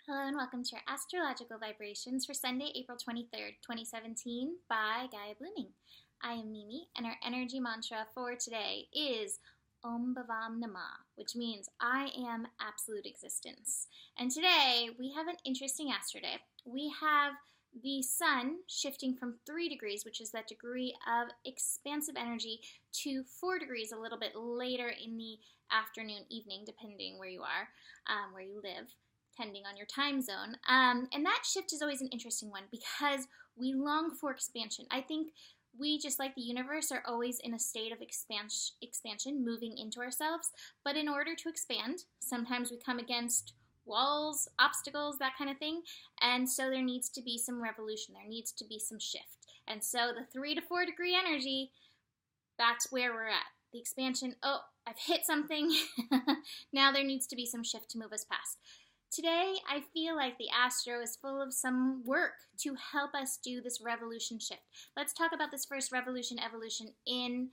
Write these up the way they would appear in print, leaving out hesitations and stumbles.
Hello and welcome to your astrological vibrations for Sunday, April 23rd, 2017 by Gaia Blooming. I am Mimi, and our energy mantra for today is Om Bhavam Namah, which means I am absolute existence. And today we have an interesting astro day. We have the sun shifting from 3 degrees, which is that degree of expansive energy, to 4 degrees a little bit later in the afternoon, evening, depending where you are, where you live, depending on your time zone. And that shift is always an interesting one because we long for expansion. I think we, just like the universe, are always in a state of expansion, moving into ourselves. But in order to expand, sometimes we come against walls, obstacles, that kind of thing. And so there needs to be some revolution. There needs to be some shift. And so the 3 to 4 degree energy, that's where we're at. The expansion, oh, I've hit something. Now there needs to be some shift to move us past. Today, I feel like the astro is full of some work to help us do this revolution shift. Let's talk about this first revolution evolution in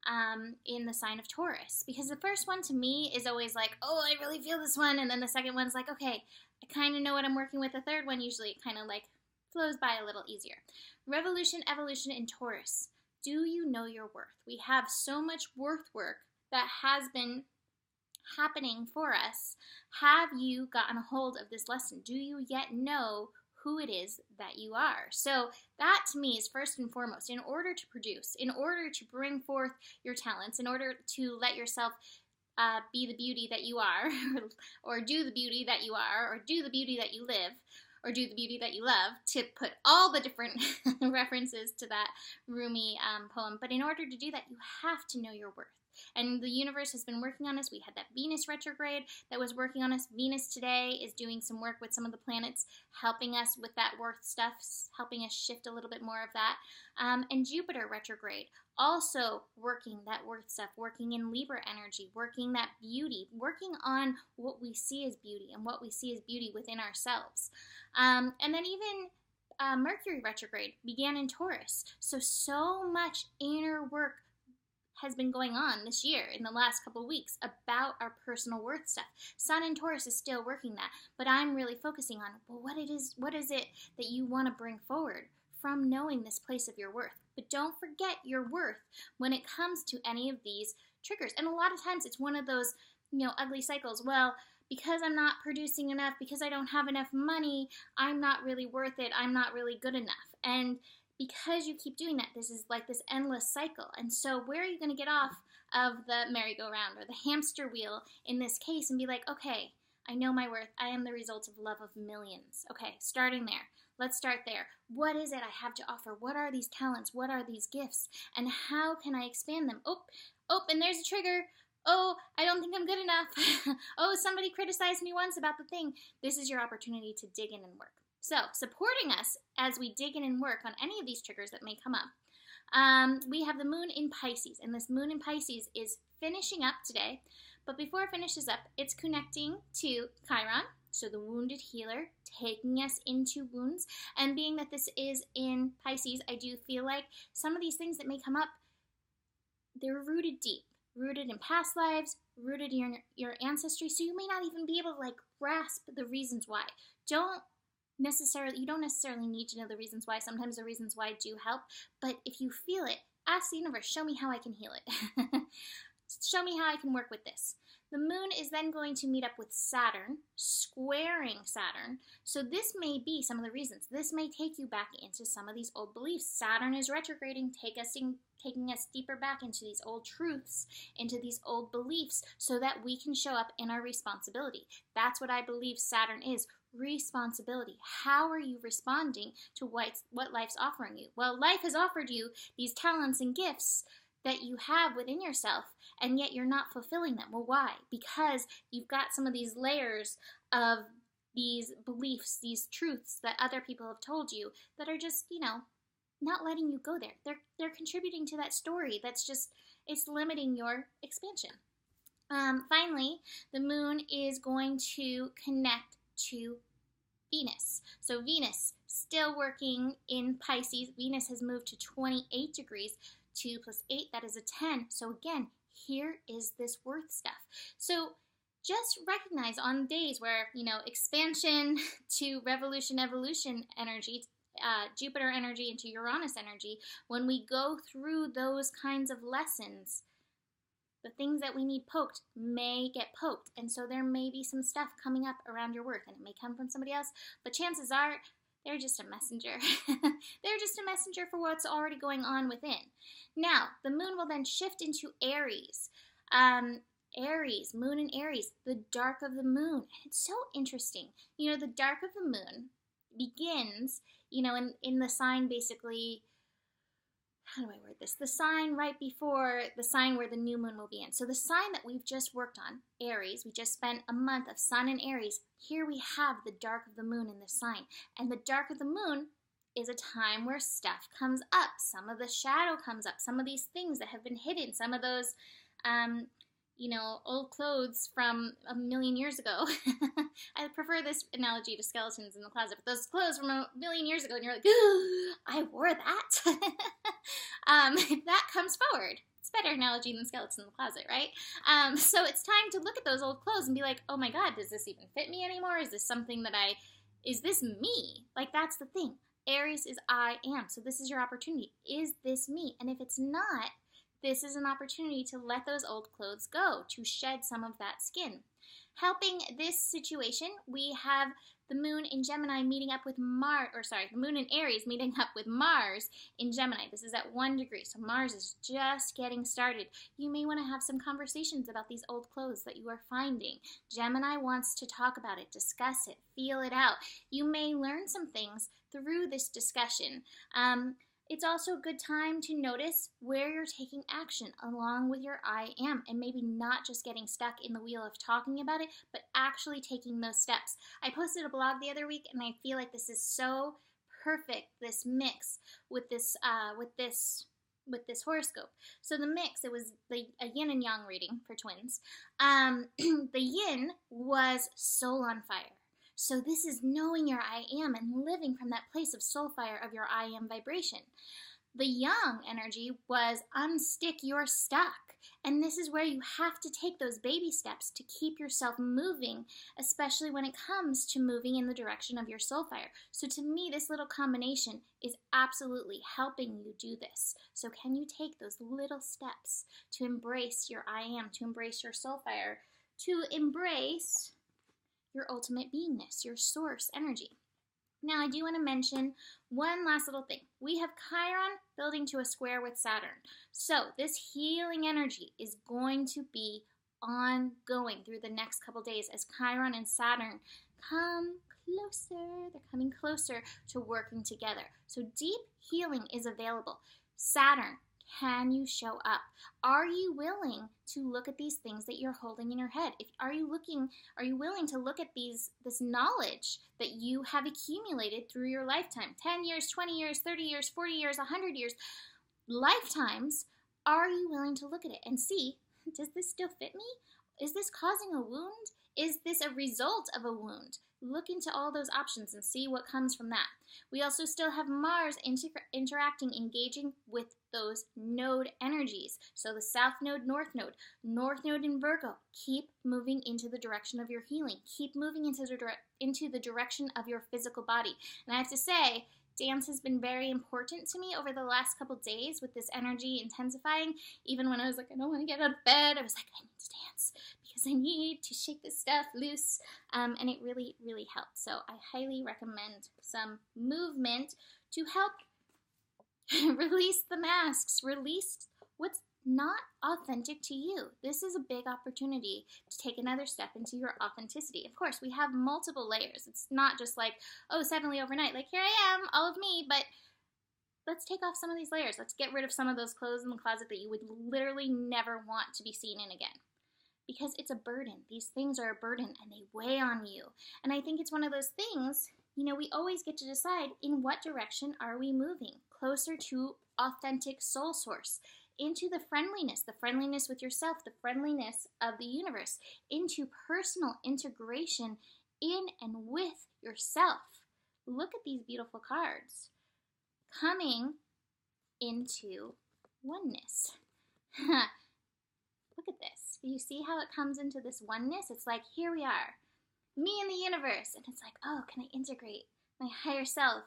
the sign of Taurus. Because the first one to me is always like, oh, I really feel this one. And then the second one's like, okay, I kind of know what I'm working with. The third one usually kind of like flows by a little easier. Revolution evolution in Taurus. Do you know your worth? We have so much worth work that has been happening for us. Have you gotten a hold of this lesson? Do you yet know who it is that you are? So that to me is first and foremost. In order to produce, in order to bring forth your talents, in order to let yourself be the beauty that you are, or do the beauty that you are, or do the beauty that you live, or do the beauty that you love, to put all the different references to that Rumi poem. But in order to do that, you have to know your worth. And the universe has been working on us. We had that Venus retrograde that was working on us. Venus today is doing some work with some of the planets, helping us with that worth stuff, helping us shift a little bit more of that. And Jupiter retrograde, also working that worth stuff, working in Libra energy, working that beauty, working on what we see as beauty and what we see as beauty within ourselves. And then even Mercury retrograde began in Taurus. So much inner work has been going on this year in the last couple of weeks about our personal worth stuff. Sun in Taurus is still working that, but I'm really focusing on, well, what is it that you want to bring forward from knowing this place of your worth? But don't forget your worth when it comes to any of these triggers. And a lot of times it's one of those, ugly cycles. Well, because I'm not producing enough, because I don't have enough money, I'm not really worth it, I'm not really good enough. And because you keep doing that, this is like this endless cycle. And so where are you going to get off of the merry-go-round or the hamster wheel in this case and be like, okay, I know my worth. I am the result of love of millions. Okay, starting there. Let's start there. What is it I have to offer? What are these talents? What are these gifts? And how can I expand them? Oh, and there's a trigger. Oh, I don't think I'm good enough. Oh, somebody criticized me once about the thing. This is your opportunity to dig in and work. So, supporting us as we dig in and work on any of these triggers that may come up, we have the moon in Pisces, and this moon in Pisces is finishing up today, but before it finishes up, it's connecting to Chiron, so the wounded healer, taking us into wounds, and being that this is in Pisces, I do feel like some of these things that may come up, they're rooted deep, rooted in past lives, rooted in your ancestry, so you may not even be able to grasp the reasons why. You don't necessarily need to know the reasons why. Sometimes the reasons why do help, but if you feel it, ask the universe, show me how I can heal it. Show me how I can work with this. The moon is then going to meet up with Saturn, squaring Saturn. So this may be some of the reasons. This may take you back into some of these old beliefs. Saturn is retrograding, taking us deeper back into these old truths, into these old beliefs, so that we can show up in our responsibility. That's what I believe Saturn is. Responsibility. How are you responding to what life's offering you? Well, life has offered you these talents and gifts that you have within yourself, and yet you're not fulfilling them. Well, why? Because you've got some of these layers of these beliefs, these truths that other people have told you that are just, not letting you go there. They're contributing to that story that's just, it's limiting your expansion. Finally, the moon is going to connect to Venus. So Venus still working in Pisces. Venus has moved to 28 degrees. 2 plus 8, that is a 10. So again, here is this worth stuff. So just recognize on days where, expansion to revolution, evolution energy, Jupiter energy into Uranus energy, when we go through those kinds of lessons, the things that we need poked may get poked. And so there may be some stuff coming up around your work, and it may come from somebody else, but chances are they're just a messenger. They're just a messenger for what's already going on within. Now, the moon will then shift into Aries. Aries, moon in Aries, the dark of the moon. It's so interesting. The dark of the moon begins, in the sign basically, how do I word this? The sign right before the sign where the new moon will be in. So the sign that we've just worked on, Aries, we just spent a month of sun in Aries. Here we have the dark of the moon in this sign. And the dark of the moon is a time where stuff comes up. Some of the shadow comes up. Some of these things that have been hidden. Some of those, old clothes from a million years ago. I prefer this analogy to skeletons in the closet, but those clothes from a million years ago, and you're like, I wore that. That comes forward. It's a better analogy than skeletons in the closet, right? So it's time to look at those old clothes and be like, oh my God, does this even fit me anymore? Is this something that is this me? Like, that's the thing. Aries is I am. So this is your opportunity. Is this me? And if it's not, this is an opportunity to let those old clothes go, to shed some of that skin. Helping this situation, we have the moon in Gemini meeting up with the moon in Aries meeting up with Mars in Gemini. This is at 1 degree, so Mars is just getting started. You may want to have some conversations about these old clothes that you are finding. Gemini wants to talk about it, discuss it, feel it out. You may learn some things through this discussion. It's also a good time to notice where you're taking action along with your I am, and maybe not just getting stuck in the wheel of talking about it, but actually taking those steps. I posted a blog the other week, and I feel like this is so perfect, this mix with this horoscope. So the mix, it was a yin and yang reading for twins. The yin was soul on fire. So this is knowing your I am and living from that place of soul fire of your I am vibration. The yang energy was unstick your stuck. And this is where you have to take those baby steps to keep yourself moving, especially when it comes to moving in the direction of your soul fire. So to me, this little combination is absolutely helping you do this. So can you take those little steps to embrace your I am, to embrace your soul fire, to embrace your ultimate beingness, your source energy? Now, I do want to mention one last little thing. We have Chiron building to a square with Saturn. So this healing energy is going to be ongoing through the next couple days as Chiron and Saturn come closer. They're coming closer to working together. So deep healing is available. Saturn, can you show up? Are you willing to look at these things that you're holding in your head? Are you willing to look at this knowledge that you have accumulated through your lifetime? 10 years, 20 years, 30 years, 40 years, 100 years, lifetimes. Are you willing to look at it and see, does this still fit me? Is this causing a wound? Is this a result of a wound? Look into all those options and see what comes from that. We also still have Mars interacting, engaging with those node energies. So the South Node, North Node in Virgo. Keep moving into the direction of your healing. Keep moving into the direction of your physical body. And I have to say, dance has been very important to me over the last couple days with this energy intensifying. Even when I was like, I don't want to get out of bed, I was like, I need to dance because I need to shake this stuff loose. And it really, really helped. So I highly recommend some movement to help release the masks, release what's not authentic to you. This is a big opportunity to take another step into your authenticity. Of course, we have multiple layers. It's not just like, oh, suddenly overnight, like here I am, all of me, but let's take off some of these layers. Let's get rid of some of those clothes in the closet that you would literally never want to be seen in again. Because it's a burden. These things are a burden and they weigh on you. And I think it's one of those things, we always get to decide in what direction are we moving? Closer to authentic soul source, into the friendliness with yourself, the friendliness of the universe, into personal integration in and with yourself. Look at these beautiful cards. Coming into oneness. Look at this. You see how it comes into this oneness? It's like, here we are, me and the universe. And it's like, oh, can I integrate my higher self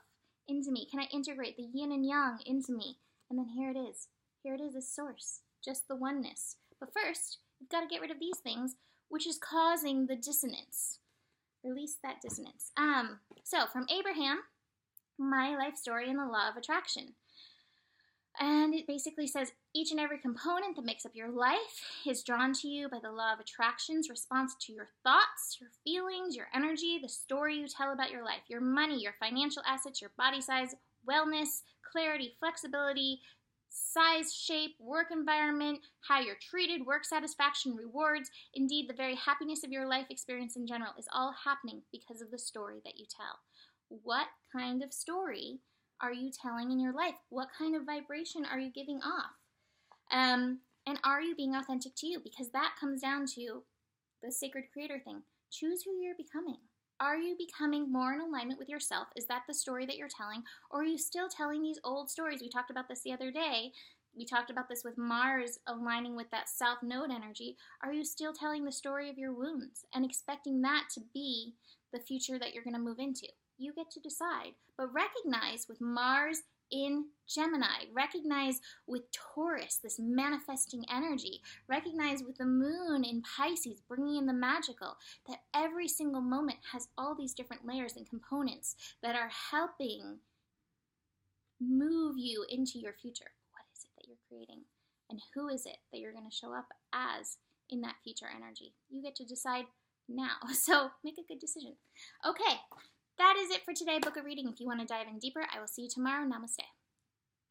into me? Can I integrate the yin and yang into me? And then here it is. Here it is as source, just the oneness. But first, you've got to get rid of these things, which is causing the dissonance. Release that dissonance. So from Abraham, my life story and the law of attraction. And it basically says each and every component that makes up your life is drawn to you by the law of attraction's response to your thoughts, your feelings, your energy, the story you tell about your life, your money, your financial assets, your body size, wellness, clarity, flexibility, size, shape, work environment, how you're treated, work satisfaction, rewards, indeed the very happiness of your life experience in general is all happening because of the story that you tell. What kind of story are you telling in your life? What kind of vibration are you giving off? And are you being authentic to you? Because that comes down to the sacred creator thing. Choose who you're becoming. Are you becoming more in alignment with yourself? Is that the story that you're telling? Or are you still telling these old stories? We talked about this the other day. We talked about this with Mars aligning with that South Node energy. Are you still telling the story of your wounds and expecting that to be the future that you're going to move into? You get to decide. But recognize with Mars in Gemini, recognize with Taurus, this manifesting energy, recognize with the moon in Pisces, bringing in the magical, that every single moment has all these different layers and components that are helping move you into your future. What is it that you're creating? And who is it that you're going to show up as in that future energy? You get to decide now. So make a good decision. Okay. That is it for today. Book a reading. If you want to dive in deeper, I will see you tomorrow. Namaste.